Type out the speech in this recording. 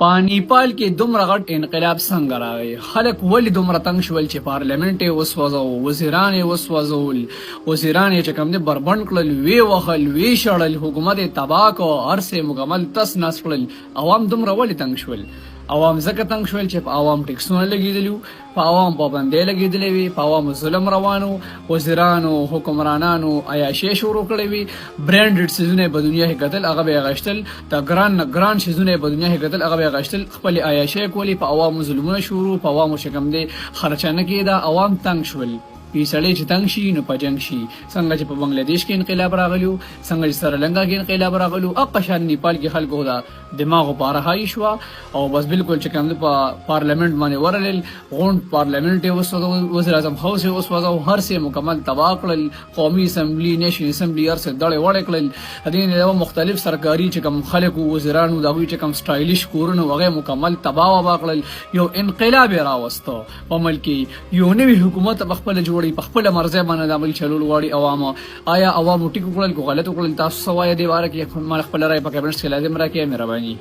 په نیپال کې دومره غټ انقلاب څنګه راغی؟ خلک ولې دومره تنګ شول چې پارلیمنت یې وسوځاوه، وزیران یې وسوځول، وزیران یې چې کوم دي بربنډ کړل، وی وهل، وی شړل، حکومت یې تباه کړ، هر څه مکمل تس نس کړل. عوام دومره ولې تنګ شول؟ عوام ځکه تنګ شول چې په عوام ټیکسونه لګېدلي وو، په عوام پابندۍ لګېدلې وي، په عوامو ظلم روانو، وزیرانو حکمرانانو عیاشۍ شروع کړې وي، برانډډ څیزونه یې په دنیا کې کتل هغه به یې اخیستل، د ګران نه ګران څیزونه یې په دنیا کې کتل هغه به یې اخیستل، خپلې عیاشۍ کولې، په عوامو ظلمونه شروع، په عوامو چې کوم دی خرچه نه کېده، عوام تنګ شول. سړی چې تنګ شي نو په جنګ شي. څنګه چې په بنگلاديش کې انقلاب راغلو، څنګه چې سریلانکا کې انقلاب راغلو، اقا شان نیپال کې خلکو دا دماغ په راهي شو او بس بالکل چې کوم په پارلیمنت باندې ورلل غونډ پارلیمنت یې وسوځو، وزیر اعظم هاوس یې وسوځو، هر څه مکمل تباه کړل، قومي اسمبلی، نیشنل اسمبلی هر څه دړې وړې کړل. دې نه مختلف سرکاري چې کوم خلکو وزیرانو دا وی چې کوم سټایلیش کورونه هغه مکمل تباه و کړل. یو انقلاب راوستو په ملک یو نوی حکومت په خپل جوړ په خپل مرزه باندې د عمل چلول غواړي عوامو. آیا عوامو ټیک وکړل کو غلط وکړل؟ تاسو سوای دی واره کې خپل رائے په کابینټ کې لازم راکې مهرباني.